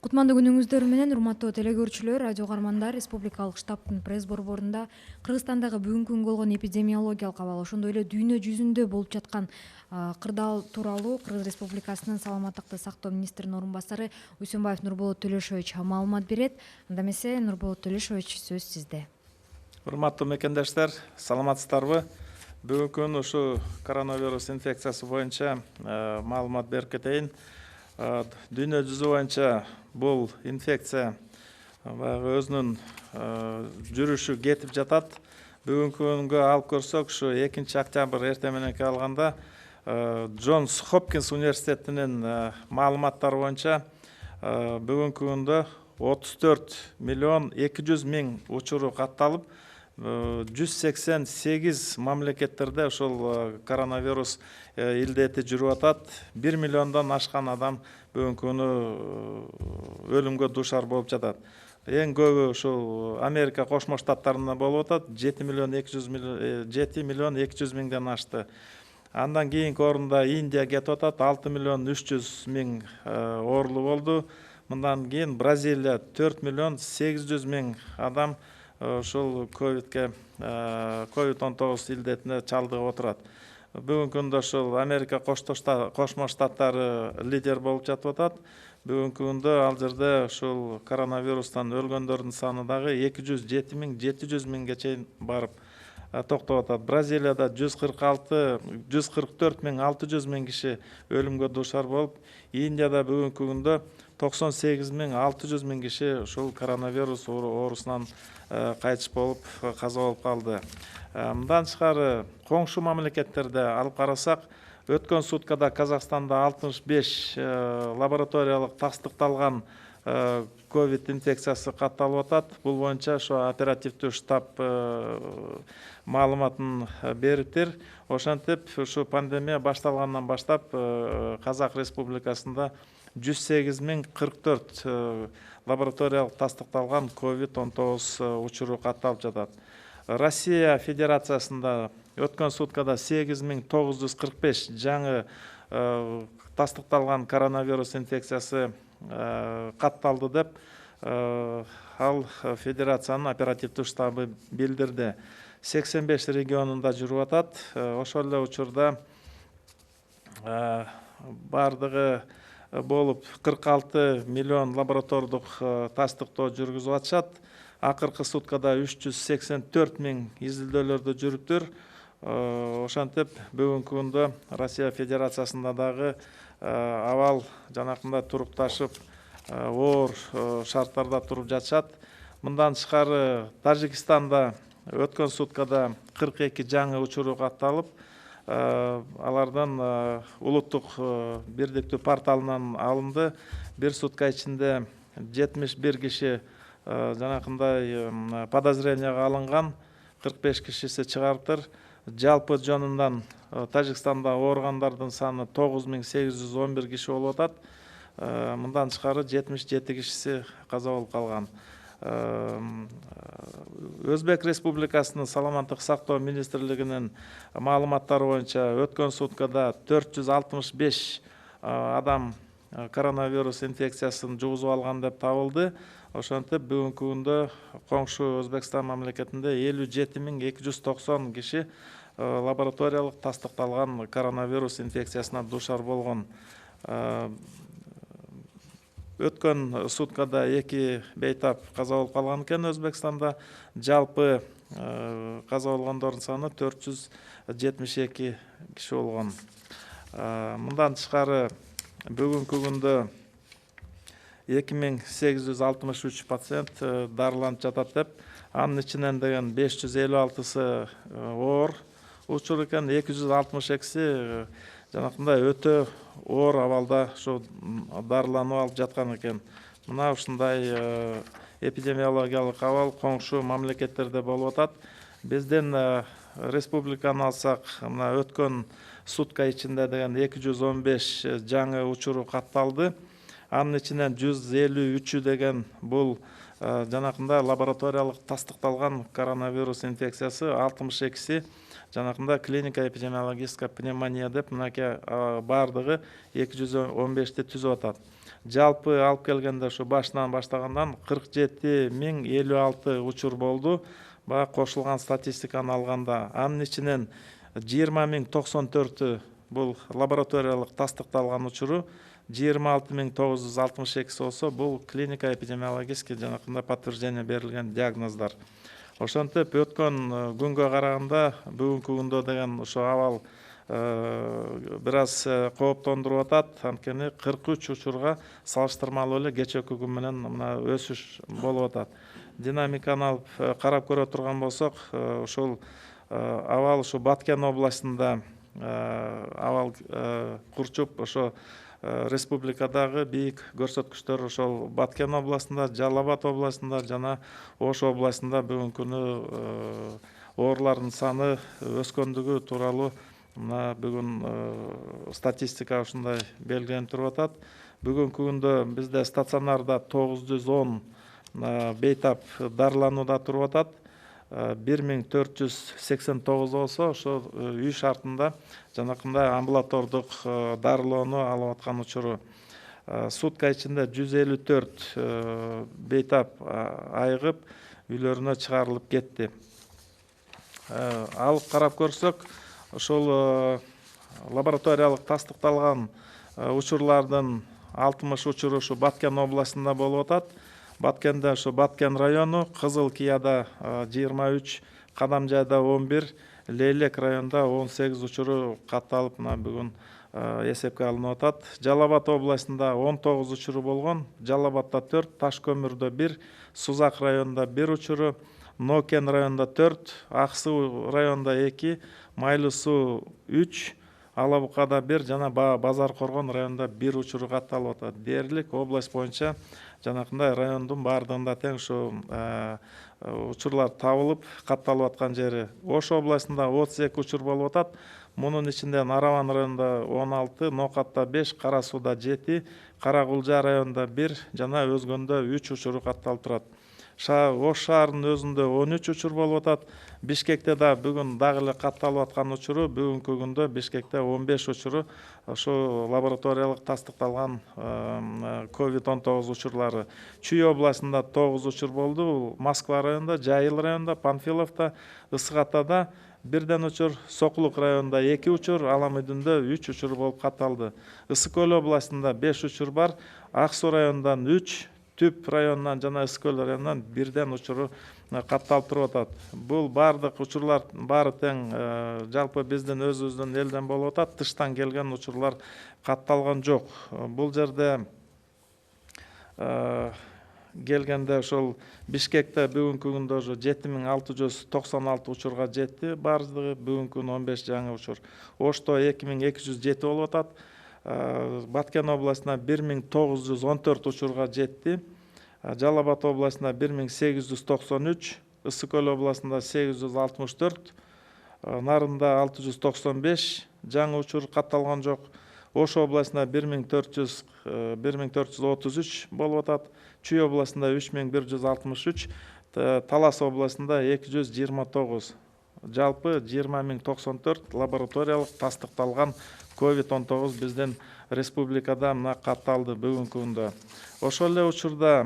Кутмандуу күнүңүздөр менен урматтуу телекөрүүчүлөр, радио каармандар, республикалык штабтын пресс борборунда Кыргызстандагы бүгүнкү күнгө болгон эпидемиологиялык абал, ошондой эле дүйнө жүзүндө болуп жаткан кырдаал тууралуу Кыргыз Республикасынын саламаттыкты сактоо министринин орун басары Уйсенбаев Нурболот Төлөшович маалымат берет. Анда эмесе, Нурболот Төлөшович, сөз сизде. Урматтуу мекендештер, саламатсыздарбы? Бүгүнкү күнү ушу коронавирус инфекциясы боюнча маалымат берип кетейин. Дүйнө жүзү боюнча бул инфекция баягы өзүнүн жүрүшү кетип жатат. Бүгүнкү күнгө алып көрсөк, ушу 2-октябрь эртең мененки алганда Джонс Хопкинс университетинин маалыматтары боюнча бүгүнкү күндө 34 миллион 200 миң учуру катталып, 188 мамлекеттерде ошол коронавирус илдети жүрүп атат. 1 миллиондон ашкан адам бүгүнкү күнү өлүмгө дуушар болуп жатат. Эң көбү ушул Америка Кошмо Штаттарында болуп атат. 7 миллион 200 миңден ашты. Андан кийинки орунда Индия кетип атат. 6 миллион 300 миң оорулуу болду. Мындан кийин Бразилия 4 миллион 800 миң адам ушул COVID-19 илдетине чалдыгып отурат. Бүгүнкү күндө ушул Америка Кошмо Штаттары лидер болуп жатып атат. Бүгүнкү күндө ал жерде ушул коронавирустан өлгөндөрдүн саны дагы 207 миң 700 миңге чейин барып токтоп атат. Бразилияда 144 миң 600 миң киши өлүмгө дуушар болуп, Индияда бүгүнкү күндө 98 миң 600 миң киши ушул коронавирус оорусунан кайтыш болуп, каза болуп калды. Мындан тышкары коңшу мамлекеттерде алып карасак, өткөн суткада Казакстанда 65 лабораториялык тастыкталган ковид инфекциясы катталып атат. Бул боюнча ошо оперативдүү штаб маалыматын бериптир. Ошентип, ушу пандемия башталгандан баштап Казак Республикасында 108 миң 44 лабораториялык тастыкталган COVID-19 учуру катталып жатат. Россия Федерациясында өткөн суткада 8 миң 945 жаңы тастыкталган коронавирус инфекциясы катталды деп ал федерациянын оперативдүү штабы билдирди. 85 регионунда жүрүп атат. Ошол эле учурда бардыгы болуп 46 миллион лаборатордук тастыктоо жүргүзүп атышат. Акыркы суткада 384 миң изилдөөлөрдө жүрүптүр. Ошентип, бүгүнкү күндө Россия Федерациясында дагы абал жанакындай турукташып, оор шарттарда туруп жатышат. Мындан тышкары Тажикстанда өткөн суткада 42 жаңы учуру катталып, алардан улуттук бирдиктүү порталынан алынды. Бир сутка ичинде 71 киши жанакындай подозренияга алынган, 45 кишиси чыгарыптыр. Жалпы жөнүнөн Тажикстанда ооругандардын саны 9811 киши болуп атат. Мындан тышкары 77 кишиси каза болуп калган. Өзбек Республикасынын саламаттык сактоо министрлигинин маалыматтары боюнча өткөн суткада 465 адам коронавирус инфекциясын жугузуп алган деп табылды. Ошентип, бүгүнкү күндө коңшу Өзбекстан мамлекетинде 57 миң 290 киши лабораториялык тастыкталган коронавирус инфекциясына дуушар болгон. Өткөн суткада 2 бейтап каза болуп калган экен Өзбекстанда. Жалпы каза болгондордун саны 472 киши болгон. Мындан тышкары бүгүнкү күндө 2863 пациент дарыланып жатат деп, анын ичинен деген 556сы оор учур экен, 262си жанакындай өтө оор абалда ушу дарыланып алып жаткан экен. Мына ушундай эпидемиологиялык абал коңшу мамлекеттерде болуп атат. Биздин республиканы алсак, мына өткөн сутка ичинде деген 215 жаңы учуру катталды. Анын ичинен 153 деген бул жанакындай лабораториялык тастыкталган коронавирус инфекциясы, 62си жанакында клиника эпидемиологическая пневмония деп мынакей бардыгы 215ти түзүп атат. жалпы алып келгенде ушу башынан баштагандан 47.056 учур болду. Баягы кошулган статистиканы алганда анын ичинен 20.094 бул лабораториялык тастыкталган учуру, 26.962 болсо бул клиника эпидемиологический жанакындай подтверждение берилген диагноздар. Ошентип өткөн күнгө караганда бүгүнкү күндө деген ошо абал бир аз кооптондуруп атат. Анткени 43 учурга салыштырмалуу эле кечээки күн менен мына өсүш болуп атат. Динамиканы алып карап көрө турган болсок, ошол абал ушу Баткен областында абал курчуп, ошо республикадагы бийик көрсөткүчтөр ошол Баткен областында, Жалал Абад областында жана Ош областында бүгүнкү күнү оорулардын саны өскөндүгү тууралуу мына бүгүн статистика ушундай белгиленип туруп атат. Бүгүнкү күндө бизде стационарда 910 бейтап дарыланууда туруп атат. 1489 болсо ошо үй шартында жанакындай амбулатордук дарылоону алып аткан учуру. Сутка ичинде 154 бейтап айыгып үйлөрүнө чыгарылып кетти. Алып карап көрсөк, ошол лабораториялык тастыкталган учурлардын 60 учуру ушу Баткен областында болуп атат. Баткенде ошо Баткен району, Кызыл Кияда 23, Кадамжайда 11, Лейлек районунда 18 учуру катталып мына бүгүн эсепке алынып атат. Жалал Абад областында 19 учуру болгон, Жалал Абадда 4, Таш көмүрдө 1, Сузак районунда 1 учуру, Нокен районунда 4, Ак Суу районунда 2, Майлуу Суу 3, Алабукада 1 жана Базар Коргон районунда 1 учуру катталып атат. Дээрлик область боюнча жанакындай райондун баардыгында тең ушу учурлар табылып катталып аткан жери. Ош областында 32 учур болуп атат. Мунун ичинде Нараван районунда 16, Нокатта 5, Кара Сууда 7, Каракулжа районунда 1 жана өзгөндө 3 учуру катталып турат. Ош шаарынын өзүндө 13 учур болуп атат. Бишкекте да бүгүн дагы эле катталып аткан учуру, бүгүнкү күндө Бишкекте 15 учуру ошо лабораториялык тастыкталган COVID-19 учурлары. Чүй областында 9 учур болду. Москва районунда, Жайыл районунда, Панфиловдо, Ысык Атада бирден учур, Сокулук районунда 2 учур, Ала Мүдүндө 3 учур болуп катталды. Ысык Көл областында 5 учур бар. Ак Суу районундан 3, Түп районунан жана Ысык Көл районунан бирден учуру катталып туруп атат. Бул баардык учурлар баары тең жалпы биздин өзүбүздүн элден болуп атат. Тыштан келген учурлар катталган жок. Бул жерде келгенде ошол Бишкекте бүгүнкү күндө ошо 7696 учурга жетти. Баардыгы бүгүнкү күнү 15 жаңы учур. Ошто 2207 болуп атат. Баткен областына 1914 учурга жетти. Жалал Абад областына 1893, Ысык Көл областында 864, Нарында 695, жаңы учур катталган жок. Ош областына 1433 болуп атат. Чүй областында 3163, Талас областында 229. Жалпы 20.094 лабораториялык тастыкталган COVID-19 биздин республикада мына катталды бүгүнкү күндө. Ошол эле учурда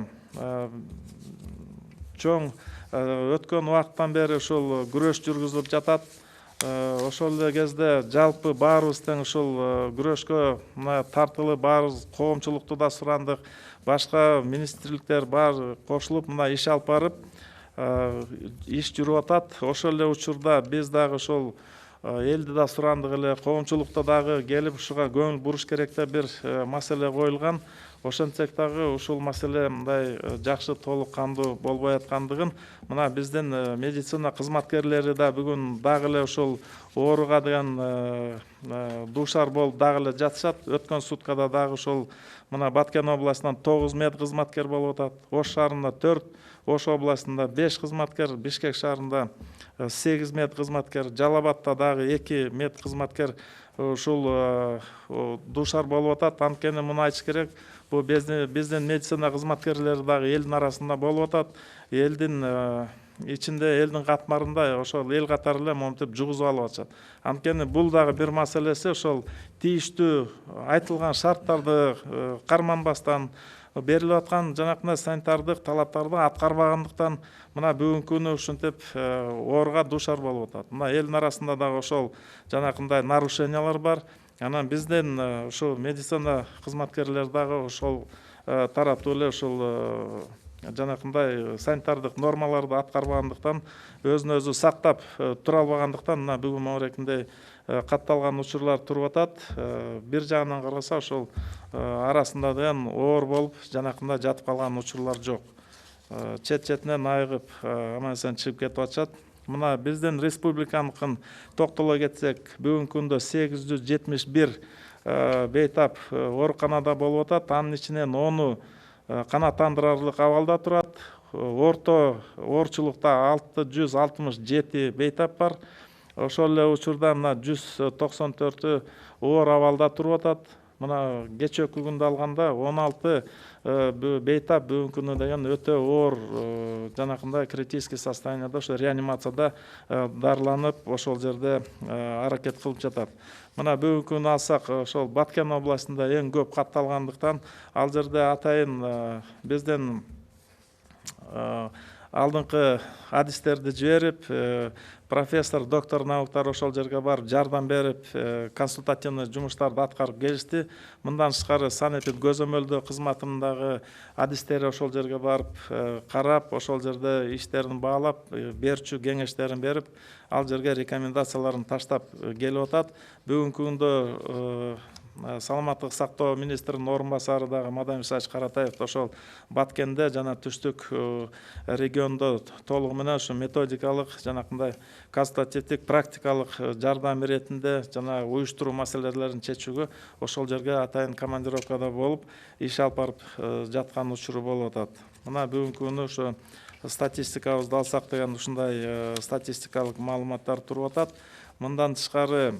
чоң өткөн убакыттан бери ушул күрөш жүргүзүлүп жатат. Ошол эле кезде жалпы баарыбыз тең ушул күрөшкө мына тартылып, баарыбыз коомчулукту да сурандык, башка министрликтер баары кошулуп мына иш алып барып, иш жүрүп атат. Ошол эле учурда биз дагы ошол элди да сурандык эле, коомчулукта дагы келип ушуга көңүл буруш керек деп бир маселе коюлган. Ошентсек дагы ушул маселе мындай жакшы толук кандуу болбой аткандыгын мына биздин медицина кызматкерлери да бүгүн дагы эле ушул ооруга деген дуушар болуп дагы эле жатышат. Өткөн суткада дагы ушул мына Баткен областынан 9 мед кызматкер болуп атат. Ош шаарында 4, Ош областында 5 кызматкер, Бишкек шаарында 8 мед кызматкер, Жалал Абадта дагы 2 мед кызматкер ушул дуушар болуп атат. Анткени муну айтыш керек, биздин медицина кызматкерлери дагы элдин арасында болуп атат. Элдин ичинде элдин катмарында ошол эл катары эле моминтип жугузуп алып атышат. Анткени бул дагы бир маселеси, ошол тийиштүү айтылган шарттарды карманбастан берилип аткан жанакындай санитардык талаптарды аткарбагандыктан мына бүгүнкү күнү ушинтип оорга дуушар болуп атат. Мына элдин арасында дагы ошол жанакындай нарушениялар бар. Анан бизден ушул медицина кызматкерлери дагы ошол тараптуу эле ушул жанакындай санитардык нормаларды аткарбагандыктан, өзүн өзү сактап тура албагандыктан мына бүгүн могерекиндей катталган учурлар туруп атат. Бир жагынан караса ошол арасында деген оор болуп жанакындай жатып калган учурлар жок. Четинен айыгып аман эсен чыгып кетип атышат. Мына биздин республиканыкын токтоло кетсек, бүгүнкү күндө 871 бейтап ооруканада болуп атат. Анын ичинен 10 канааттандырарлык абалда турат. Орто оорчулукта 667 бейтап бар. Ошол эле учурда мына 194 оор абалда туруп атат. Мына кечээкү күндө алганда 16 бейтап бүгүнкү күнү деген өтө оор жанакындай критический состоянияда, ошо реанимацияда дарыланып, ошол жерде аракет кылып жатат. Мына бүгүнкү күнү алсак, ошол Баткен областында эң көп катталгандыктан, ал жерде атайын бизден алдыңкы адистерди жиберип, профессор, доктор науктар ошол жерге барып жардам берип, консультативный жумуштарды аткарып келишти. Мындан тышкары санэпид көзөмөлдөө кызматындагы адистери ошол жерге барып карап, ошол жерде иштерин баалап, берчү кеңештерин берип, ал жерге рекомендацияларын таштап келип атат. Бүгүнкү күндө саламаттык сактоо министринин орун басары дагы Мадан Исаевич Каратаев ошол Баткенде жана түштүк региондо толугу менен ушу методикалык жанакындай консультативдик практикалык жардам иретинде жана уюштуруу маселелерин чечүүгө ошол жерге атайын командировкада болуп иш алып барып жаткан учуру болуп атат. Мына бүгүнкү күнү ошо статистикабызды алсак деген ушундай статистикалык маалыматтар туруп атат. Мындан тышкары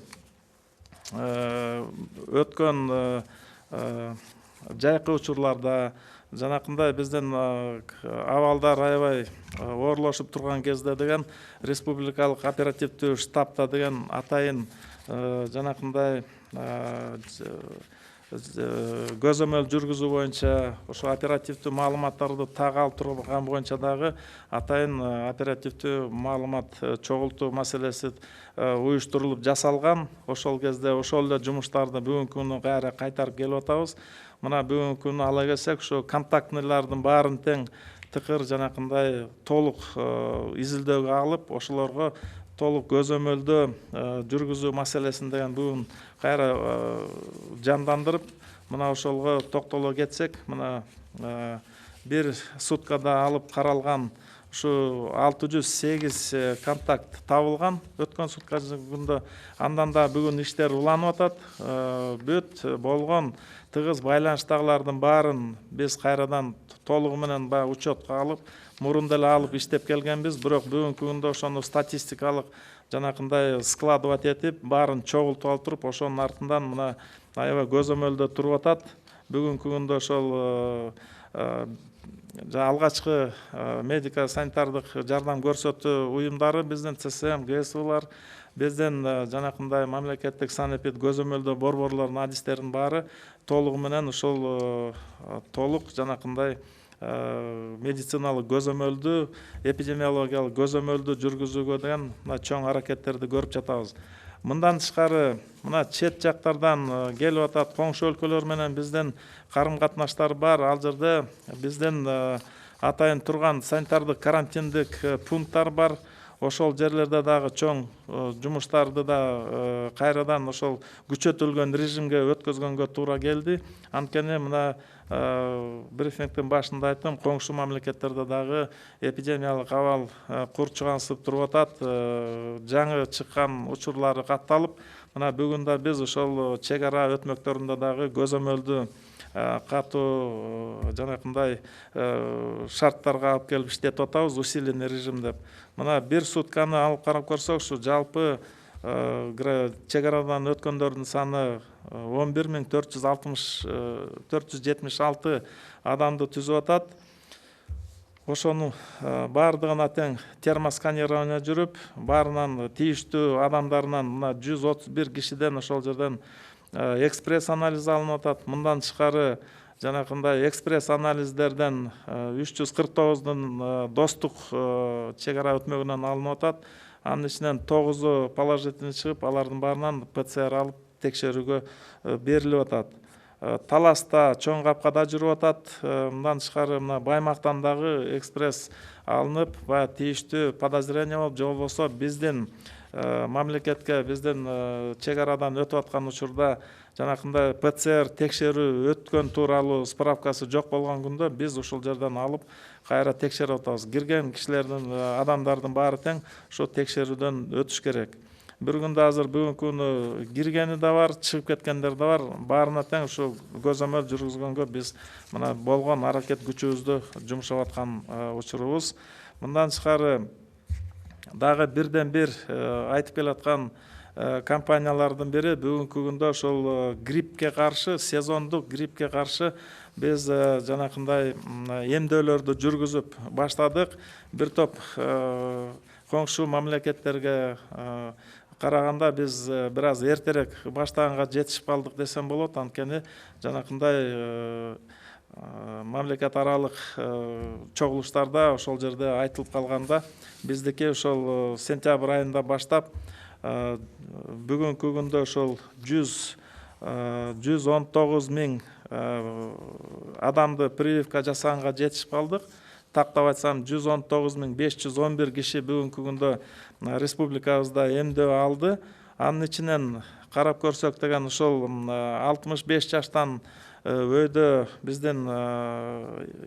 өткөн жайкы учурларда жанакындай биздин абалдар аябай оорлошуп турган кезде деген республикалык оперативдүү штабта деген атайын жанакындай көзөмөл жүргүзүү боюнча ошо оперативдүү маалыматтарды так алып турган боюнча дагы атайын оперативдүү маалымат чогултуу маселеси уюштурулуп жасалган. Ошол кезде ошол эле жумуштарды бүгүнкү күнү кайра кайтарып келип атабыз. Мына бүгүнкү күнү ала келсек, ошо контактныйлардын баарын тең тыкыр жанакындай толук изилдөөгө алып, ошолорго толук көзөмөлдөө жүргүзүү маселесин деген бүгүн кайра жандандырып, мына ошолго токтоло кетсек, мына бир суткада алып каралган ушу 608 контакт табылган өткөн сутка күндө. Андан да бүгүн иштер уланып атат. Бүт болгон тыгыз байланыштагылардын баарын биз кайрадан толугу менен баягы учетко алып, мурун деле алып иштеп келгенбиз. Бирок бүгүнкү күндө ошону статистикалык жанакындай складывать этип, баарын чогултуп алып туруп, ошонун артынан мына аябай көзөмөлдө туруп атат. Бүгүнкү күндө ошол алгачкы медико санитардык жардам көрсөтүү уюмдары, биздин ЦСМ, ГСУлар, биздин жанакындай мамлекеттик санэпид көзөмөлдөө борборлорунун адистеринин баары толугу менен ушул толук жанакындай медициналык көзөмөлдүү, эпидемиологиялык көзөмөлдүү жүргүзүүгө деген чоң аракеттерди көрүп жатабыз. Мындан тышкары мына чет жактардан келип атат, коңшу өлкөлөр менен биздин карым катнаштар бар. Ал жерде биздин атайын турган санитардык карантиндик пункттар бар. Ошол жерлерде дагы чоң жумуштарды да кайрадан ошол күчөтүлгөн режимге өткөзгөнгө туура келди. Анткени мына брифингдин башында айттым, коңшу мамлекеттерде дагы эпидемиялык абал курчугансып туруп атат. Жаңы чыккан учурлары катталып, мына бүгүн да биз ошол чек ара өтмөктөрүндө дагы көзөмөлдүү катуу жанакындай шарттарга алып келип иштетип атабыз, усиленный режим деп. Мына бир сутканы алып карап көрсөк, ушу жалпы чек арадан өткөндөрдүн саны 11.476 адамды түзүп атат. ошону баардыгына тең термосканирование жүрүп, баарынан тийиштүү адамдарынан мына 131 кишиден ошол жерден экспресс анализ алынып атат. Мындан тышкары жанакындай экспресс анализдерден 349дун достук чек ара өтмөгүнөн алынып атат. Анын ичинен 9 положительный чыгып, алардын баарынан ПЦР алып текшерүүгө берилип атат. Таласта, Чоң Капкада жүрүп атат. Мындан тышкары мына Баймактан дагы экспресс алынып, баягы тийиштүү подозрение болуп, же болбосо биздин мамлекетке, биздин чек арадан өтүп аткан учурда жанакындай ПЦР текшерүү өткөн тууралуу справкасы жок болгон күндө биз ушул жерден алып кайра текшерип атабыз. Кирген кишилердин, адамдардын баары тең ошо текшерүүдөн өтүш керек. Bir күндө азыр бүгүнкү күнү киргени да бар, чыгып кеткендер да бар. Баарына тең ушул көзөмөл жүргүзгөнгө биз мына болгон аракет күчүбүздү жумшап аткан учурубуз. Мындан тышкары дагы бирден бир айтып келаткан компаниялардын бири бүгүнкү күндө ошол гриппке каршы, сезондук гриппке каршы биз жанакындай эмдөөлөрдү жүргүзүп баштадык. Бир топ коңшу мамлекеттерге караганда биз бир аз эртерээк баштаганга жетишип калдык десем болот. Анткени жанакындай мамлекет аралык чогулуштарда ошол жерде айтылып калганда, биздики ошол сентябрь айында баштап бүгүнкү күндө ошол 119 миң адамды прививка жасаганга жетишип калдык. Тактап айтсам 119.511 киши бүгүнкү күндө республикабызда эмдөө алды. Анын ичинен карап көрсөк деген ошол 65 жаштан өйдө биздин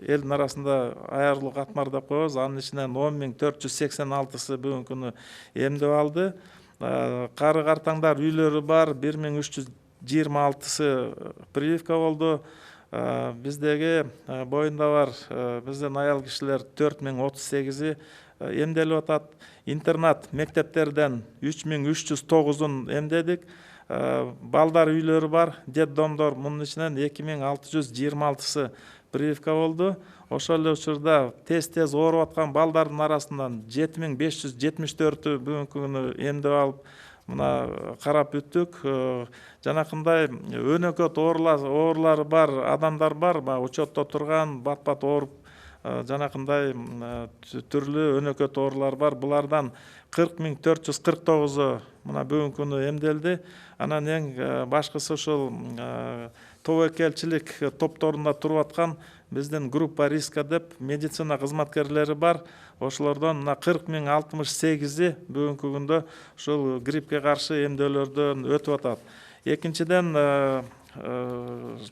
элдин арасында аярлуу катмар деп коебуз. Анын ичинен 10.486сы бүгүнкү күнү эмдөө алды. Кары картаңдар үйлөрү бар, 1326сы прививка болду. Биздеги боюнда бар биздин аял кишилер 4038 эмделип атат. Интернат мектептерден 3309-ун эмдедик. Балдар үйлөрү бар, детдомдор, мунун ичинен 2626сы прививка болду. Ошол эле учурда тез ооруп аткан балдардын арасынан 7574-ü бүгүнкү күнү эмдөө алып, мына карап бүттүк. Жанакындай өнөкөт оорулары бар адамдар бар, учетто турган, бат-бат ооруп жанакындай түрлүү өнөкөт оорулар бар. Булардан 40.449-у мына бүгүнкү күнү эмделди. Анан эң башкысы ошол тобокелчилик топторунда туруп аткан биздин группа риска деп медицина кызматкерлери бар. Ошолордон 40.068-и бүгүнкү күндө ушул гриппке каршы эмдөөлөрдөн өтүп атат. Экинчиден,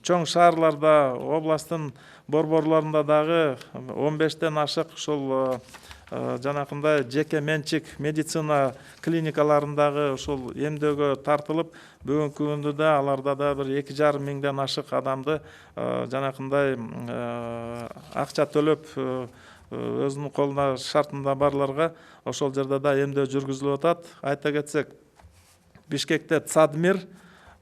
чоң шаарларда, областтын борборлорунда дагы 15тен ашык ушул жанакындай жеке менчик медицина клиникаларындагы ушул эмдөөгө тартылып, бүгүнкү күндө да аларда да бир 2,5 миңден ашык адамды жанакындай акча төлөп өзүнүн колуна шартында барларга ошол жерде да эмдөө жүргүзүлүп атат. Айта кетсек, Бишкекте Цадмир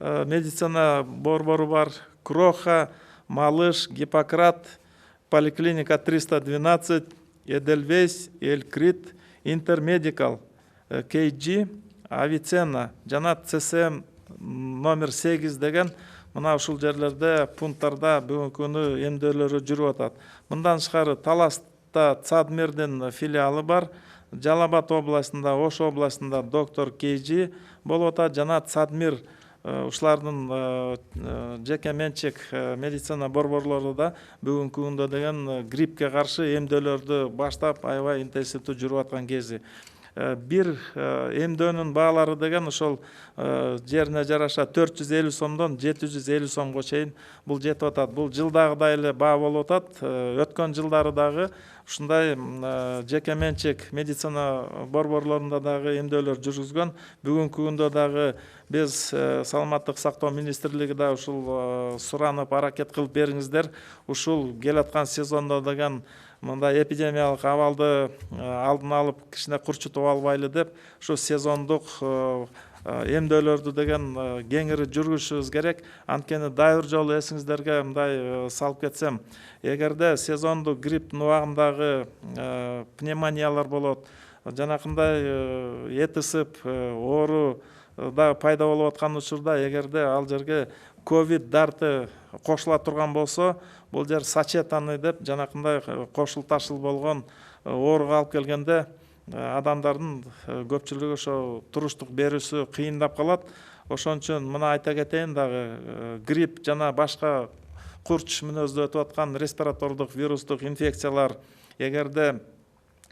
медицина борбору бар, Кроха, Малыш, Гиппократ, поликлиника 312, Эдельвейс, Элькрит, Интермедикал, KG, Авиценна жана ЦСМ номер 8 деген мына ушул жерлерде пункттарда бүгүнкү күнү эмдөөлөрү жүрүп атат. Мындан тышкары Таласта Цадмирдин филиалы бар. Жалал-Абад областында, Ош областында доктор KG болуп атат жана Цадмир ушулардын жеке менчик медицина борборлору да бүгүнкү күндө деген гриппке каршы эмдөөлөрдү баштап аябай интенсивдүү жүрүп аткан кези. Бир эмдөөнүн баалары деген ошол жерине жараша 450 сомдон 750 сомго чейин бул жетип атат. Бул жылдагыдай эле баа болуп атат. Өткөн жылдары дагы ушундай жеке менчик медицина борборлорунда дагы эмдөөлөр жүргүзгөн. Бүгүнкү күндө дагы биз саламаттык сактоо министрлиги да ушул суранып аракет кылып бериңиздер. Ушул келаткан сезондо деген мындай эпидемиялык абалды алдын алып кичине курчутуп албайлы деп, ушу сезондук эмдөөлөрдү деген кеңири жүргүзүшүбүз керек. Анткени дайыр жолу эсиңиздерге мындай салып кетсем, эгерде сезондук грипптин убагындагы пневмониялар болот, жанакындай эт ысып, оору да пайда болуп аткан учурда, эгерде ал жерге ковид дарты кошула турган болсо, бул жер сочетанный деп жанакындай кошул ташыл болгон ооруга алып келгенде адамдардын көпчүлүгү ошо туруштук берүүсү кыйындап калат. Ошон үчүн мына айта кетейин дагы, грипп жана башка курч мүнөздө өтүп аткан респиратордук вирустук инфекциялар эгерде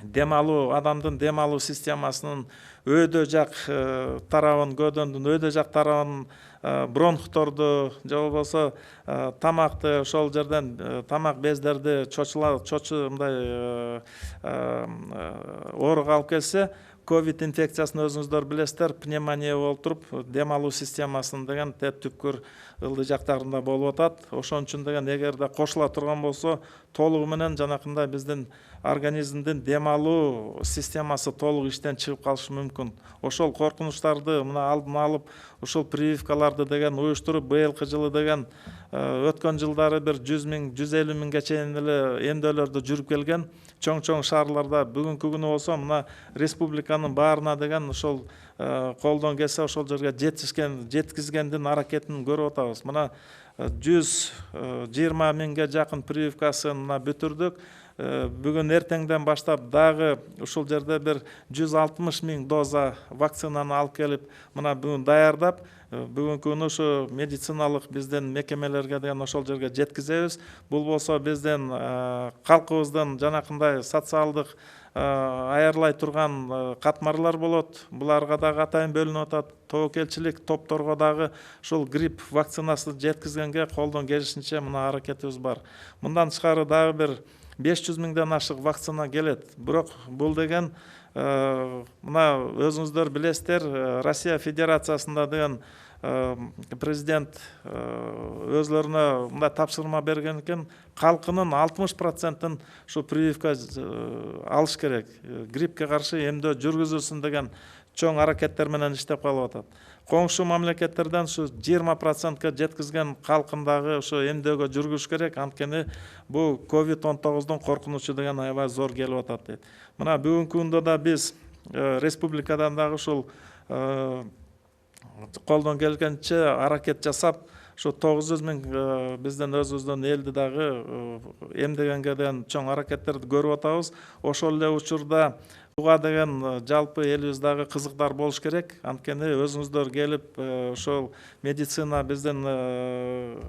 адамдын дем алуу системасынын өйдө жак тарабын, көөдөндүн өйдө жак тарабын, бронхторду же болбосо тамакты, ошол жерден тамак бездерди мындай ооруга алып келсе, ковид инфекциясын өзүңүздөр билесиздер, пневмония болуп туруп, дем алуу системасынын деген түпкүр ылдый жактарында болуп атат. Ошон үчүн деген эгерде кошула турган болсо, толугу менен жанакындай биздин организмдин дем алуу системасы толук иштен чыгып калышы мүмкүн. Ошол коркунучтарды мына алдын алып, ушул прививкаларды деген уюштуруп, быйылкы жылы деген өткөн жылдары бир 100 000, 150 000ге чейин эле эмдөөлөрдү жүрүп келген. Чоң шаарларда бүгүнкү күнү болсо, мына республиканын баарына деген ошол колдон келсе ошол жерге жеткизгендин аракетин көрүп атабыз. Мына 120 000ге жакын прививкасын бүтүрдүк. Бүгүн эртеңден баштап дагы ушул жерде бир 160 000 доза вакцинаны алып келип, мына бүгүн даярдап, бүгүнкү күнү ушу медициналык биздин мекемелерге деген ошол жерге жеткизебиз. Бул болсо биздин калкыбыздын жанакындай социалдык аярлай турган катмарлар болот. Буларга дагы атайын бөлүнүп атат. Тобокелчилик топторго дагы ушул грипп вакцинасын жеткизгенге колдон келишинче мына аракетибиз бар. Мындан тышкары дагы бир 500 000ден ашык вакцина келет. Бирок бул деген мына өзүңүздөр билесиздер, Россия Федерациясында деген президент өзлөрүнө мындай тапшырма берген экен, калкынын 60%-ын ушу прививка алыш керек, гриппке каршы эмдөө жүргүзүлсүн деген чоң аракеттер менен иштеп калып атат. Коңшу мамлекеттерден ушу 20%-га жеткизген калкындагы ушу эмдөөгө жүргүзүш керек, анткени бул COVID-19 коркунучу деген аябай зор келип атат дейт. Мына бүгүнкү күндө да биз республикадан дагы ушул колдон келгенче аракет жасап, ушу 900 000 биздин өзүбүздүн элди дагы эмдегенге деген чоң аракеттерди көрүп атабыз. Ошол эле учурда буга деген жалпы элибиз дагы кызыктар болуш керек. Анткени өзүңүздөр келип, ошол медицина биздин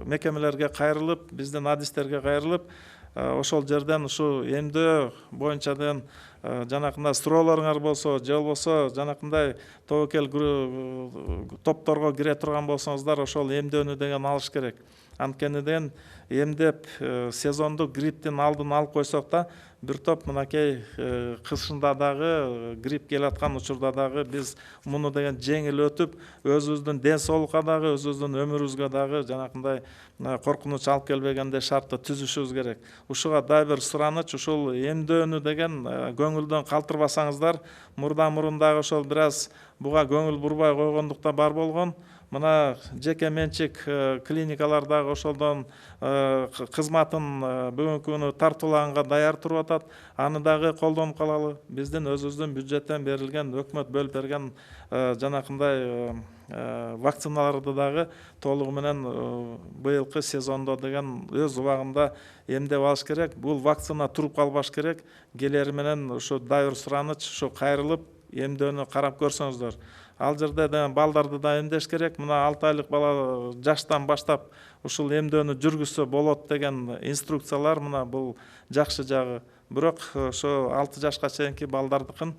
мекемелерге кайрылып, биздин адистерге кайрылып, ошол жерден ушу эмдөө боюнча деген жанакындай суроолоруңар болсо, же болбосо жанакындай тобокел топторго кире турган болсоңуздар, ошол эмдөөнү деген алыш керек. Анткени деген эмдеп сезондук грипптин алдын алып койсок да, бир топ мынакей кышында дагы грипп келаткан учурда дагы биз муну деген жеңил өтүп, өзүбүздүн ден соолукка дагы, өзүбүздүн өмүрүбүзгө дагы жанакындай коркунуч алып келбегенде шартты түзүшүбүз керек. Ушуга дагы бир сураныч, ушул эмдөөнү деген көңүлдөн калтырбасаңыздар, мурун дагы ошол бир аз буга көңүл бурбай койгондукта бар болгон. Мына жеке менчик клиникалар дагы ошолдон кызматын бүгүнкү күнү тартуулаганга даяр туруп атат. Аны дагы колдонуп калалы. Биздин өзүбүздүн бюджеттен берилген, өкмөт бөлүп берген жанакындай вакциналарды дагы толугу менен быйылкы сезондо деген өз убагында эмдеп алыш керек. Бул вакцина туруп калбаш керек. Келери менен ушу дайыр сураныч, ушу кайрылып эмдөөнү карап көрсөңүздөр. Ал жерде балдарды да эмдеш керек. Мына 6 айлык бала жаштан баштап ушул эмдөөнү жүргүзсө болот деген инструкциялар, мына бул жакшы жагы. Бирок ошо 6 жашка чейинки балдардыкын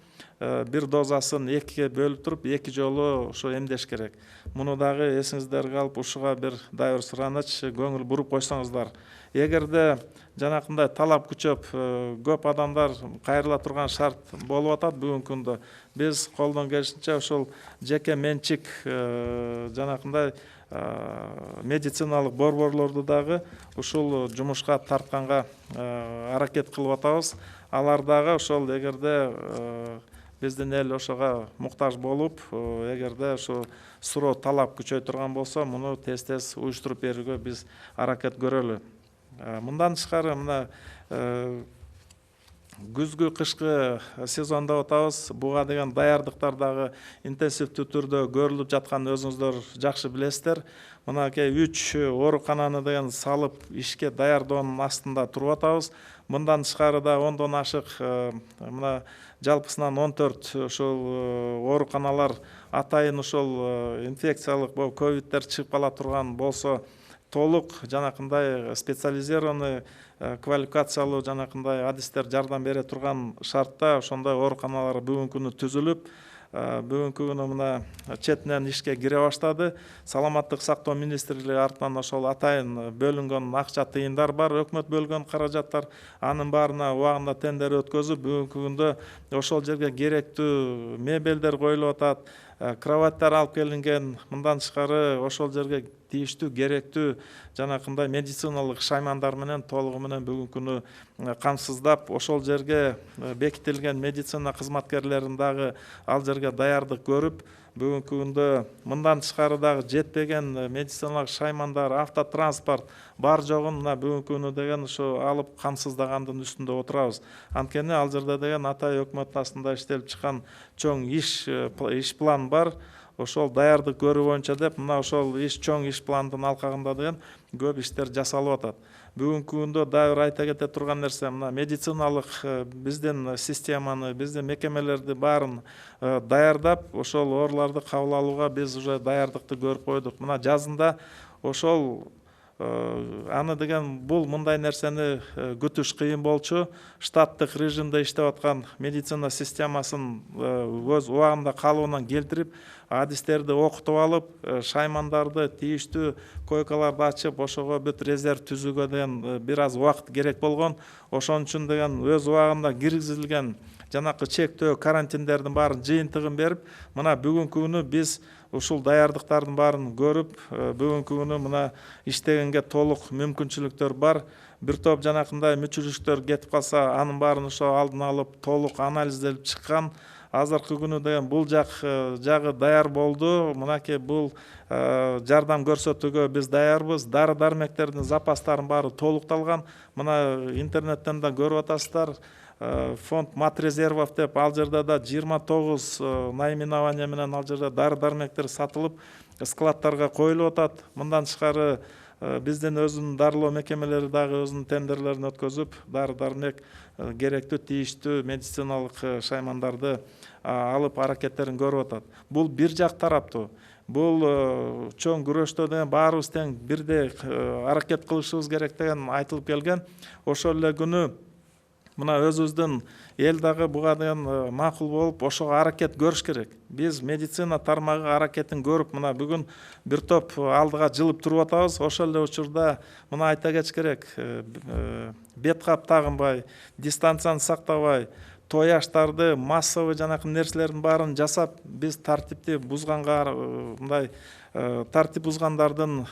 бир дозасын 2ге бөлүп туруп, 2 жолу ошо эмдеш керек. Муну дагы эсиңиздерге алып, ушуга бир дайыр сураныч, көңүл буруп койсоңуздар. Эгерде жанакындай талап күчөп, көп адамдар кайрыла турган шарт болуп атат бүгүнкү күндө, биз колдон келишинче ошол жеке менчик жанакындай медициналык борборлорду дагы ушул жумушка тартканга аракет кылып атабыз. Алар дагы ошол эгерде биздин эл ошого муктаж болуп, эгерде ушу суроо талап күчөй турган болсо, муну тез уюштуруп берүүгө биз аракет көрөлү. Мындан тышкары мына күзгү кышкы сезондо атабыз, буга деген даярдыктар дагы интенсивдүү түрдө көрүлүп жатканын өзүңүздөр жакшы билесиздер. Мынакей 3 оорукананы деген салып ишке даярдоонун астында туруп атабыз. Мындан тышкары да 10дон ашык мына жалпысынан 14 ошол ооруканалар атайын ошол инфекциялык ковидтер чыгып кала турган болсо, толук жанакындай специализированный квалификациялуу жанакындай адистер жардам бере турган шартта ошондой ооруканалар бүгүнкү күнү түзүлүп, бүгүнкү күнү мына четинен ишке кире баштады. Саламаттык сактоо министрлиги артынан ошол атайын бөлүнгөн акча тыйындар бар, өкмөт бөлгөн каражаттар. Анын баарына убагында тендер өткөзүп, бүгүнкү күндө ошол жерге керектүү мебелдер коюлуп атат, кроваттар алып келинген. Мындан тышкары ошол жерге тийиштүү керектүү жанакындай медициналык шаймандар менен толугу менен бүгүнкү күнү камсыздап, ошол жерге бекитилген медицина кызматкерлерин дагы ал жерге даярдык көрүп, бүгүнкү күндө мындан тышкары дагы жетпеген медициналык шаймандар, автотранспорт бар жогун мына бүгүнкү күнү деген ушу алып камсыздагандын үстүндө отурабыз. Анткени ал жерде деген атай өкмөттүн астында иштелип чыккан чоң иш план бар. Ошол даярдык көрүү боюнча деп, мына ошол чоң иш пландын алкагында деген көп иштер жасалып атат. Бүгүнкү күндө дагы бир айта кете турган нерсе, мына медициналык биздин системаны, биздин мекемелерди баарын даярдап, ошол ооруларды кабыл алууга биз уже даярдыкты көрүп койдук. Мына жазында ошол аны деген бул мындай нерсени күтүш кыйын болчу. Штаттык режимде иштеп аткан медицина системасын өз убагында калыбынан келтирип, адистерди окутуп алып, шаймандарды, тийиштүү койкаларды ачып, ошого бүт резерв түзүүгө деген бир аз убакыт керек болгон. Ошон үчүн деген өз убагында киргизилген жанакы чектөө карантиндердин баарын жыйынтыгын берип, мына бүгүнкү күнү биз ушул даярдыктардын баарын көрүп, бүгүнкү күнү мына иштегенге толук мүмкүнчүлүктөр бар. Бир топ жанакындай мүчүлүштөр кетип калса, анын баарын ошо алдын алып, толук анализделип чыккан. Азыркы күнү деген бул жагы даяр болду. Мынакей бул жардам көрсөтүүгө биз даярбыз. Дары дармектердин запастарынын баары толукталган. Мына интернеттен да көрүп атасыздар. Фонд мат резервов деп, ал жерде да 29 наименование менен ал жерде дары дармектер сатылып, складтарга коюлуп атат. Мындан тышкары биздин өзүнүн дарылоо мекемелери дагы өзүнүн тендерлерин өткөзүп, дары дармек керектүү тийиштүү медициналык шаймандарды алып аракеттерин көрүп атат. Бул бир жак тараптуу. Бул чоң күрөштө деген баарыбыз тең бирдей аракет кылышыбыз керек деген айтылып келген. Ошол эле күнү мына өзүбүздүн эл дагы буга деген макул болуп, ошого аракет көрүш керек. Биз медицина тармагы аракетин көрүп, мына бүгүн бир топ алдыга жылып туруп атабыз. Ошол эле учурда мына айта кетиш керек, бет кап тагынбай, дистанцияны сактабай, тояштарды, массовый жанакы нерселердин баарын жасап, биз тартипти бузганга, мындай тартип бузгандардын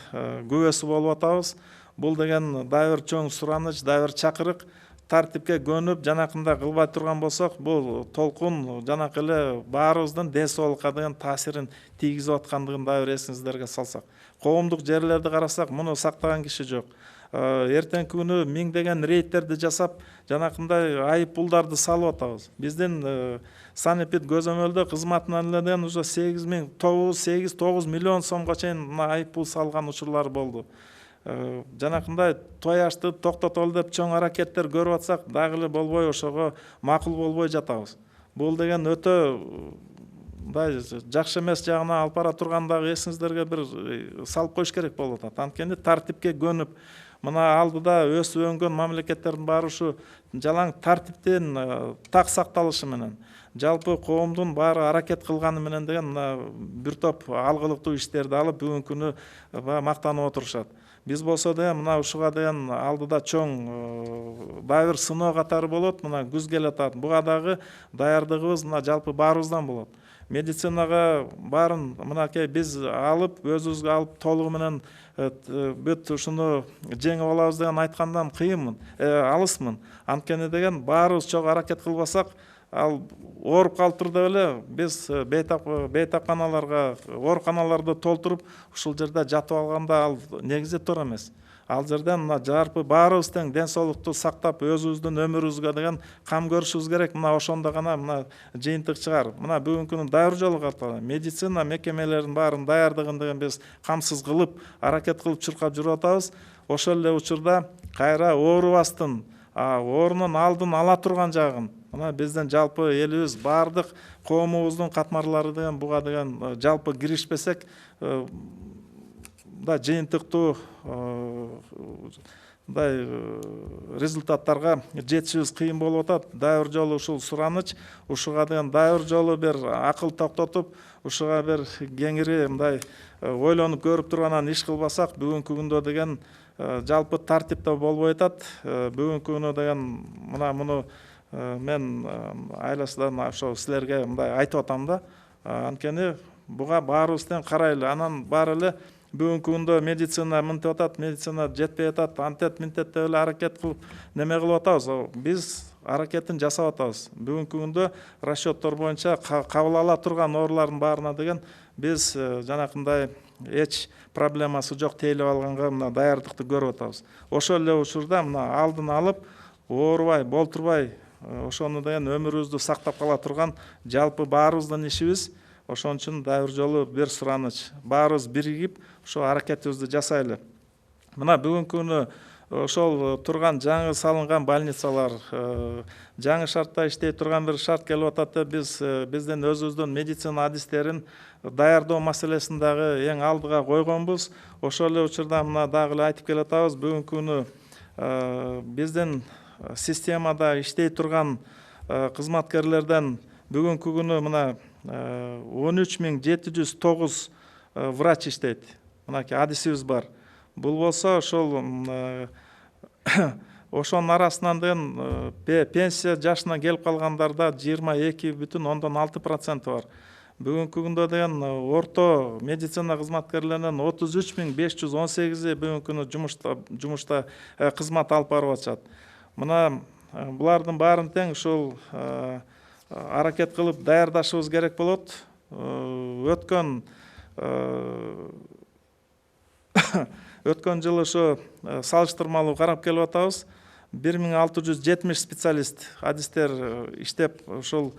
күбөсү болуп атабыз. Бул деген дагы бир чоң сураныч, дагы бир чакырык. Тартипке көнүп, жанакында кылбай турган болсок, бул толкун жанакы эле баарыбыздын ден соолукка деген таасирин тийгизип аткандыгын дагы бир эсиңиздерге салсак. Коомдук жерлерди карасак, муну сактаган киши жок. Эртеңки күнү миңдеген рейдтерди жасап, жанакындай айып пулдарды салып атабыз. Биздин санэпид көзөмөлдөө кызматынан эле уже 8,9 миллион сомго чейин айып пул салган учурлар болду. Жанакындай тояшты токтотолу деп чоң аракеттер көрүп атсак, дагы эле болбой, ошого макул болбой жатабыз. Бул деген өтө мындай жакшы эмес жагына алып бара тургандагы эсиңиздерге бир салып коюш керек болуп атат. Анткени тартипке көнүп, мына алдыда өсүп өнгөн мамлекеттердин баары ушу жалаң тартиптин так сакталышы менен, жалпы коомдун баары аракет кылганы менен деген мына бир топ алгылыктуу иштерди алып бүгүнкү күнү мактанып отурушат. Биз болсо деген мына ушуга деген алдыда чоң дагы бир сыноо катары болот. Мына күз келатат. Буга дагы даярдыгыбыз мына жалпы баарыбыздан болот. Медицинага баарын мынакей биз алып, өзүбүзгө алып толугу менен бүт ушуну жеңип алабыз деген айткандан кыйынмын, алысмын. Анткени деген баарыбыз чогуу аракет кылбасак, ал ооруп калтырды эле биз бейтапканаларга ооруканаларды толтуруп ушул жерде жатып алганда ал негизи туура эмес. Ал жерден мына жарпы баарыбыз тең ден соолукту сактап өзүбүздүн өмүрүбүзгө деген кам көрүшүбүз керек. Мына ошондо гана мына жыйынтык чыгар. Мына бүгүнкү күнү даяр жолу катары медицина мекемелеринин баарын даярдыгын деген биз камсыз кылып аракет кылып чуркап жүрүп атабыз. Ошол эле учурда кайра оорубастын оорунун алдын ала турган жагын мына биздин жалпы элибиз баардык коомубуздун катмарлары деген буга деген жалпы киришпесек мындай жыйынтыктуу мындай результаттарга жетишибиз кыйын болуп атат. Дайыр жолу ушул сураныч, ушуга деген дайыр жолу бир акыл токтотуп, ушуга бир кеңири мындай ойлонуп көрүп турганан иш кылбасак, бүгүнкү күндө деген жалпы тартипте болбой атат. Бүгүнкү күнү деген мына муну мен айласынан ошо силерге мындай айтып атам да. Анткени буга баарыбыз тең карайлы. Анан баары эле бүгүнкү күндө медицина мынтип атат, медицина жетпей атат, антет минтет деп эле аракет кылып неме кылып атабыз. Биз аракетин жасап атабыз. Бүгүнкү күндө расчеттор боюнча кабыл ала турган оорулардын баарына деген биз жанакындай эч проблемасы жок тейлеп алганга мына даярдыкты көрүп атабыз. Ошол эле учурда мына алдын алып, оорубай, болтурбай ошону деген өмүрүбүздү сактап кала турган жалпы баарыбыздын ишибиз. Ошон үчүн дайыр жолу бир сураныч. Баарыбыз биригип ошо аракетибизди жасайлы. Мына бүгүнкү күнү ошол турган жаңы салынган больницалар, жаңы шартта иштей турган бир шарт келип атат деп биздин өзүбүздүн медицина адистерин даярдоо маселесин дагы эң алдыга койгонбуз. Ошол эле учурда мына дагы эле айтып келатабыз. Бүгүнкү күнү биздин системада иштей турган кызматкерлерден бүгүнкү күнү мына 13.709 врач иштейт. Мынакей адисибиз бар. Бул болсо ошол ошонун арасынан деген пенсия жашына келип калгандарда 22,6% бар. Бүгүнкү күндө деген орто медицина кызматкерлеринен 33.518 бүгүнкү күнү жумушта кызмат алып барып атышат. Мына булардын баарын тең ушул аракет кылып даярдашыбыз керек болот. Өткөн жылы ошо салыштырмалуу карап келип атабыз. 1670 специалист, адистер иштеп ушул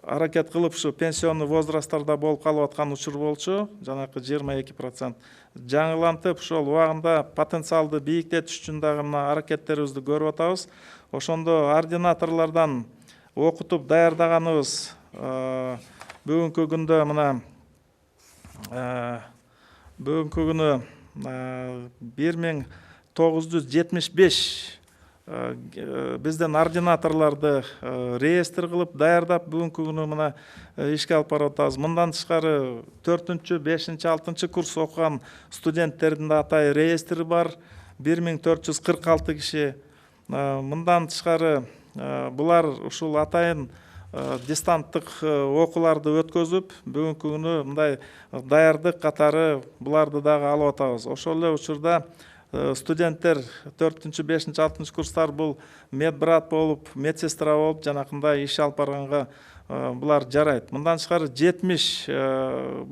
аракет кылып ушу пенсионный возрасттарда болуп калып аткан учур болчу, жанакы 22%. Жаңылантып ошол убагында потенциалды бийиктетиш үчүн дагы мына аракеттерибизди көрүп атабыз. Ошондо ординаторлордон окутуп даярдаганыбыз бүгүнкү күндө мына бүгүнкү күнү 1975 бизден ординаторлорду реестр кылып даярдап бүгүнкү күнү мына ишке алып барып атабыз. Мындан тышкары 4-, 5-, 6 курс окуган студенттердин да атайын реестри бар. 1446 киши. Мындан тышкары булар ушул атайын дистанттык окууларды өткөзүп, бүгүнкү күнү мындай даярдык катары буларды дагы алып атабыз. Ошол эле учурда студенттер 4-, 5-, 6 курстар бул медбрат болуп, медсестра болуп жанакындай иш алып барганга булар жарайт. Мындан тышкары 70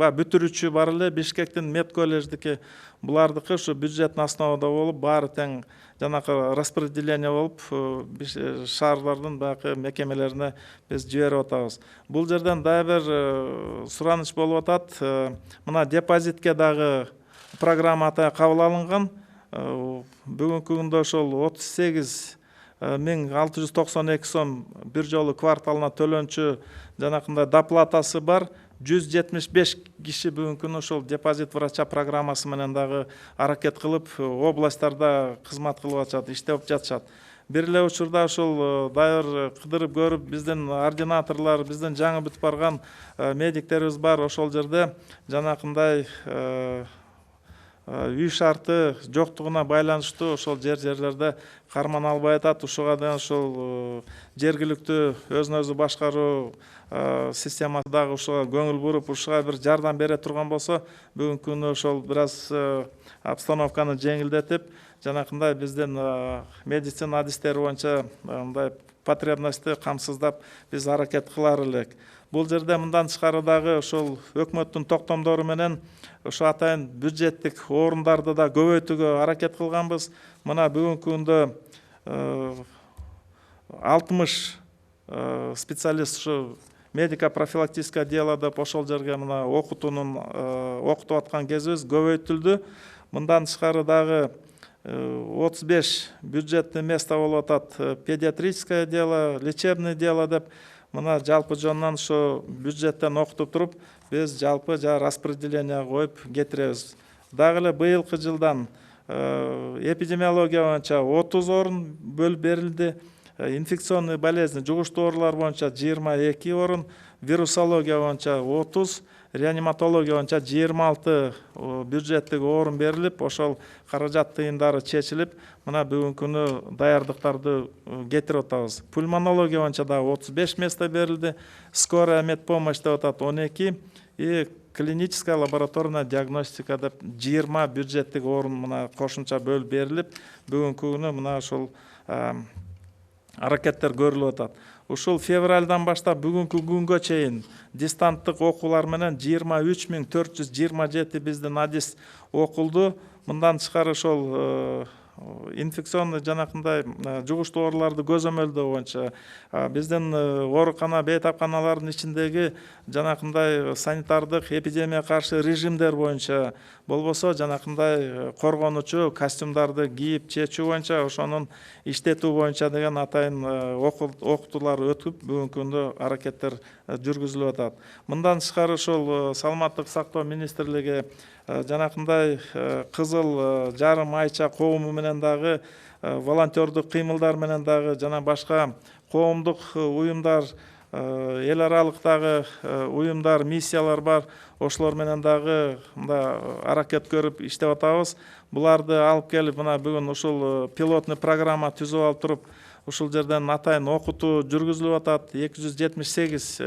бүтүрүүчү бар эле Бишкектин мед колледждики. Булардыкы ушу бюджеттин основада болуп, баары тең жанакы распределение болуп, шаардардын баягы мекемелерине биз жиберип атабыз. Бул жерден дагы бир сураныч болуп атат. Мына депозитке дагы программа кабыл алынган. Бүгүнкү күндө ошол 38.692 сом бир жолу кварталына төлөнчү жанакындай доплатасы бар. 175 киши бүгүнкү күнү ошол депозит врача программасы менен дагы аракет кылып, областтарда кызмат кылып атышат, иштеп жатышат. Бир эле учурда ошол дайыр кыдырып көрүп, биздин ординаторлор, биздин жаңы бүтүп барган медиктерибиз бар. Ошол жерде жанакындай үй шарты жоктугуна байланыштуу ошол жерлерде карман албай атат. Ушуга да ошол жергиликтүү өзүн өзү башкаруу системасы дагы ушуга көңүл буруп, ушуга бир жардам бере турган болсо, бүгүнкү күнү ошол бир аз обстановканы жеңилдетип, жанакындай биздин медицина адистери боюнча мындай потребностьти камсыздап биз аракет кылар элек. Бул жерде мындан тышкары дагы ошол өкмөттүн токтомдору менен ошо атайын бюджеттик орундарды да көбөйтүүгө аракет кылганбыз. Мына бүгүнкү күндө 60 специалист ушу медико-профилактическое дело деп ошол жерге мына окутуп аткан кезибиз көбөйтүлдү. Мындан тышкары дагы 35 бюджетный место болуп атат. Педиатрическое дело, лечебное дело деп мына жалпы жонунан ошо бюджеттен окутуп туруп, биз жалпы распределение коюп кетиребиз. Дагы эле быйылкы жылдан эпидемиология боюнча 30 орун бөлүп берилди. Инфекционный болезни, жугуштуу оорулар боюнча 22 орун, вирусология боюнча 30, реаниматология боюнча 26 бюджеттик орун берилип, ошол каражат тыйындары чечилип, мына бүгүнкү күнү даярдыктарды кетирип атабыз. Пульмонология боюнча да 35 место берилди, скорая медпомощь деп атат 12 и клиническая лабораторная диагностика деп 20 бюджеттик орун мына кошумча бөлүп берилип, бүгүнкү күнү мына ошол аракеттер көрүлүп атат. Ушул февралдан баштап бүгүнкү күнгө чейин дистанттык окуулар менен 23 427 биздин адис окулду. Мындан тышкары ошол инфекционный жанакындай жугуштуу ооруларды көзөмөлдөө боюнча биздин оорукана, бейтапканалардын ичиндеги жанакындай санитардык эпидемия каршы режимдер боюнча болбосо жанакындай коргонуучу костюмдарды кийип чечүү боюнча ошонун иштетүү боюнча деген атайын окутуулар өтүп бүгүнкү күндө аракеттер жүргүзүлүп атат. Мындан тышкары ошол саламаттык сактоо министрлиги жанакындай кызыл жарым айча коому менен дагы волонтердук кыймылдар менен дагы жана башка коомдук уюмдар, эл аралыктагы уюмдар, миссиялар бар. Ошолор менен дагы мында аракет көрүп иштеп атабыз. Буларды алып келип мына бүгүн ушул пилотный программа түзүп алып туруп, ушул жерден атайын окутуу жүргүзүлүп атат. 278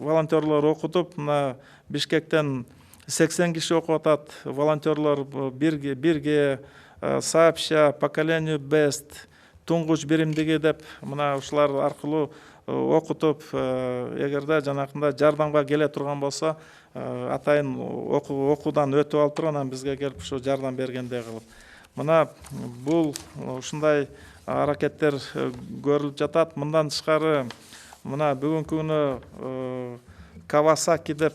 волонтерлор окутуп, мына Бишкектен 80 киши окуп атат. Волонтерлор бирге, сообща, поколению бест, туңгуч биримдиги деп мына ушулар аркылуу окутуп, эгерде жанакындай жардамга келе турган болсо, атайын окуудан өтүп алып туруп, анан бизге келип ушу жардам бергендей кылып. Мына бул ушундай аракеттер көрүлүп жатат. Мындан тышкары мына бүгүнкү күнү Кавасаки деп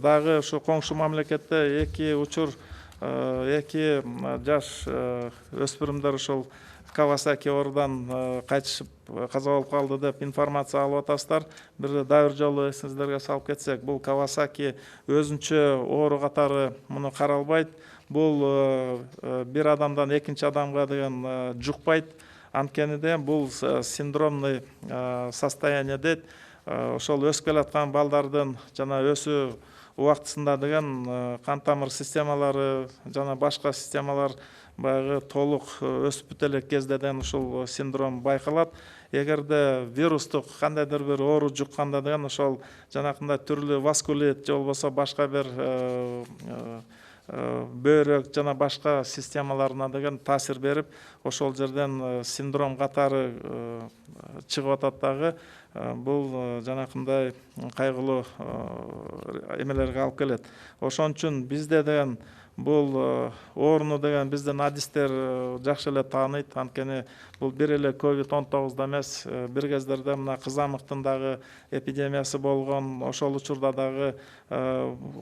дагы ушу коңшу мамлекетте эки жаш өспүрүмдөр ушул Кавасаки оорудан кайтышып каза болуп калды деп информация алып атасыздар. Бир дагы бир жолу эсиңиздерге салып кетсек, бул Кавасаки өзүнчө оору катары муну каралбайт. Бул бир адамдан экинчи адамга деген жукпайт. Анткени де бул синдромный состояние дейт. Ошол өсүп келаткан балдардын жана өсүү убактысында деген кан тамыр системалары жана башка системалар баягы толук өсүп бүтө элек кезде деген ушул синдром байкалат. Эгерде вирустук кандайдыр бир оору жукканда деген ошол жанакындай түрлүү васкулит же болбосо башка бир бөйрөк жана башка системаларына деген таасир берип, ошол жерден синдром катары чыгып атат дагы. Бул жанакындай кайгылуу эмелерге алып келет. Ошон үчүн бизде деген бул ооруну деген биздин адистер жакшы эле тааныйт. Анткени бул бир эле COVID-19 эмес, бир кездерде мына кызамыктын дагы эпидемиясы болгон, ошол учурда дагы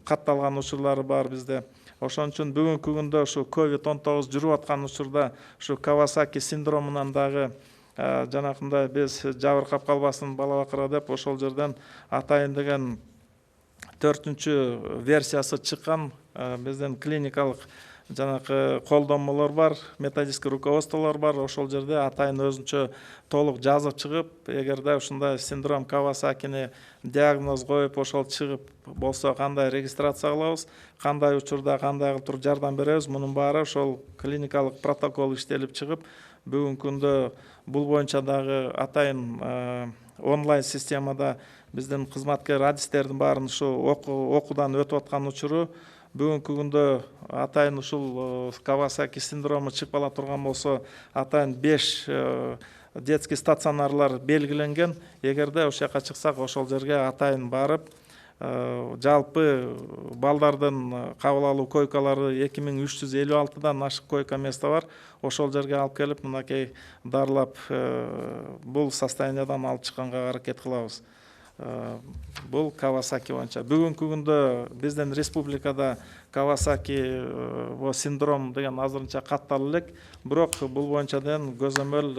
катталган учурлары бар бизде. Ошон үчүн бүгүнкү күндө ушу COVID-19 жүрүп аткан учурда ушу Кавасаки синдромунан дагы жанакындай биз жабыркап калбасын бала бакыра деп ошол жерден атайын деген 4-чү версиясы чыккан биздин клиникалык жанакы колдонмолор бар, методический руководстволор бар. Ошол жерде атайын өзүнчө толук жазып чыгып, эгерде ушундай синдром Кавасакини диагноз коюп, ошол чыгып болсо кандай регистрация кылабыз, кандай учурда кандай кылып туруп жардам беребиз, мунун баары ошол клиникалык протокол иштелип чыгып, бүгүнкү күндө бул боюнча дагы атайын онлайн системада биздин кызматкер адистердин баарын ушу окуудан өтүп аткан учуру бүгүнкү күндө атайын ушул Кавасаки синдрому чыгып ала турган болсо атайын 5 детский стационарлар белгиленген. Эгерде ошол жака чыксак ошол жерге атайын барып жалпы балдардын кабыл алуу койкалары 2356дан ашык койка место бар. Ошол жерге алып келип мынакей дарылап бул состояниядан алып чыкканга аракет кылабыз. Бул Кавасаки боюнча. Бүгүнкү күндө биздин республикада Кавасаки синдром деген азырынча катталып элек, бирок бул боюнча көзөмөл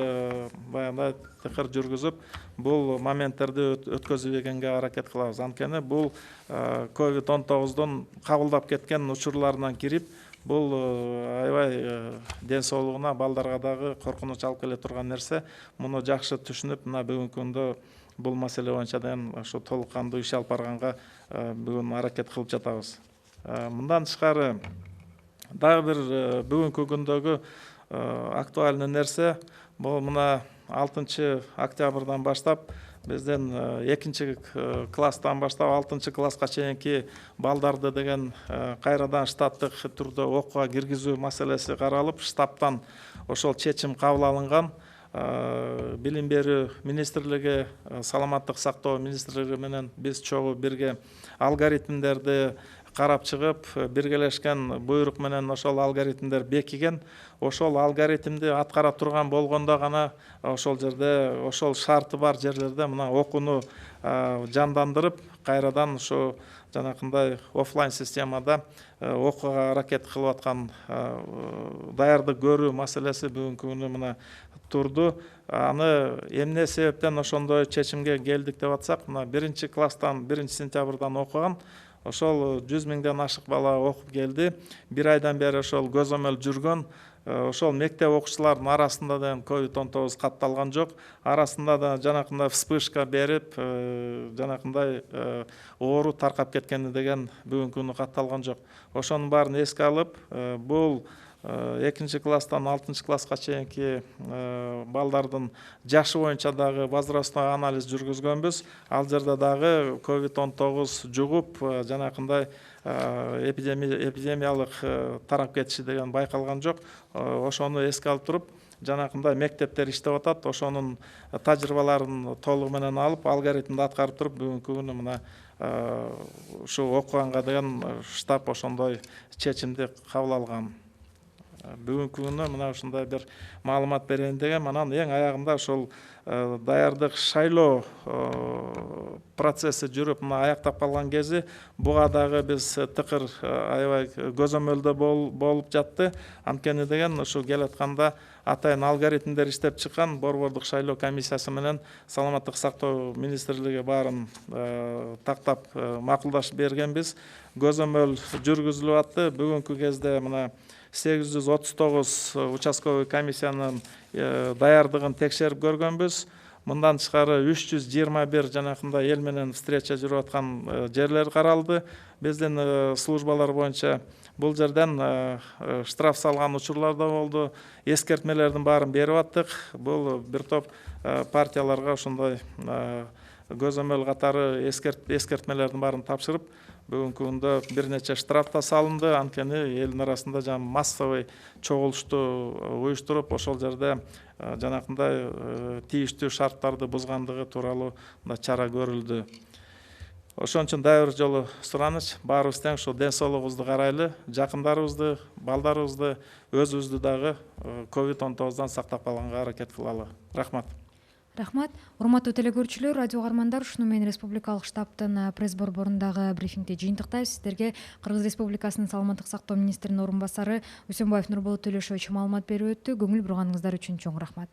баягындай тыкыр жүргүзүп, бул моменттерди өткөзбөгөнгө аракет кылабыз. Анткени бул COVID-19дон кабылдап кеткен учурларынан кирип, бул аябай ден соолугуна, балдарга дагы коркунуч алып келе турган нерсе. Муну жакшы түшүнүп, мына бүгүнкү күндө бул маселе боюнча ошо толук кандуу иш алып барганга бүгүн аракет кылып жатабыз. Мындан тышкары дагы бир бүгүнкү күндөгү актуальный нерсе, бул мына 6 октябрдан баштап бизден 2 класстан баштап 6 класска чейинки балдарды деген кайрадан штаттык түрдө окууга киргизүү маселеси каралып, штабтан ошол чечим кабыл алынган. Билим берүү министрлиги, саламаттык сактоо министрлиги менен биз чогуу бирге алгоритмдерди карап чыгып, биргелешкен буйрук менен ошол алгоритмдер бекиген. Ошол алгоритмди аткара турган болгондо гана ошол жерде, ошол шарты бар жерлерде мына окууну жандандырып, кайрадан ошо жанакындай офлайн системада окууга аракет кылып аткан даярдык көрүү маселеси бүгүнкү күнү мына турду. Аны эмне себептен ошондой чечимге келдик деп атсак, мына 1 класстан 1 сентябрдан окуган, ошол 100 миңден ашык бала окуп келди. 1 айдан бери ошол көзөмөл жүргөн. Ошол мектеп окуучулардын арасында да COVID-19 катталган жок. Арасында да жанакындай вспышка берип, жанакындай оору таркап кеткени деген бүгүнкү күнү катталган жок. Ошонун баарын эске алып, бул 2 класстан 6 класска чейинки балдардын жашы боюнча дагы возрастной анализ жүргүзгөнбүз. Ал жерде дагы COVID-19 жугуп, жанакындай эпидемиялык тарап кетиши деген байкалган жок. Ошону эске алып туруп, жанакындай мектептер иштеп атат. Ошонун тажрыйбаларын толугу менен алып, алгоритмди аткарып туруп, бүгүнкү күнү мына ушу окуганга деген штаб ошондой чечимди кабыл алган. Бүгүнкү күнү мына ушундай бир маалымат берейин деген. Анан эң аягында ошол даярдык шайлоо процесси жүрүп, мына аяктап калган кези буга дагы биз тыкыр аябай көзөмөлдө болуп жатты. Анткени деген ушу келатканда атайын алгоритмдер иштеп чыккан, борбордук шайлоо комиссиясы менен саламаттык сактоо министрлиги баарын тактап макулдашып бергенбиз. Көзөмөл жүргүзүлүп атты. Бүгүнкү кезде мына 839 участковый комиссиянын даярдыгын текшерип көргөнбүз. Мындан тышкары 321 жанакындай эл менен встреча жүрүп аткан жерлер каралды. Биздин службалар боюнча бул жерден штраф салган учурлар да болду. Эскертмелердин баарын берип аттык. Бул бир топ партияларга ошондой көзөмөл катары эскертмелердин баарын тапшырып, бүгүнкү күндө бир нече штраф да салынды. Анткени элдин арасында массовый чогулушту уюштуруп, ошол жерде жанакындай тийиштүү шарттарды бузгандыгы тууралуу да чара көрүлдү. Ошон үчүн дагы бир жолу сураныч, баарыбыз тең ушул ден соолугубузду карайлы, жакындарыбызды, балдарыбызды, өзүбүздү дагы COVID-19дан сактап калганга аракет кылалы. Рахмат. Рахмат. Урматтуу телекөрүүчүлөр, радио каармандар, ушуну менен республикалык штабтын пресс борборундагы брифингде жыйынтыктайбыз. Сиздерге Кыргыз Республикасынын саламаттык сактоо министринин орун басары Үсөнбаев Нурболот Төлөшович маалымат берип өттү. Көңүл бурганыңыздар үчүн чоң рахмат.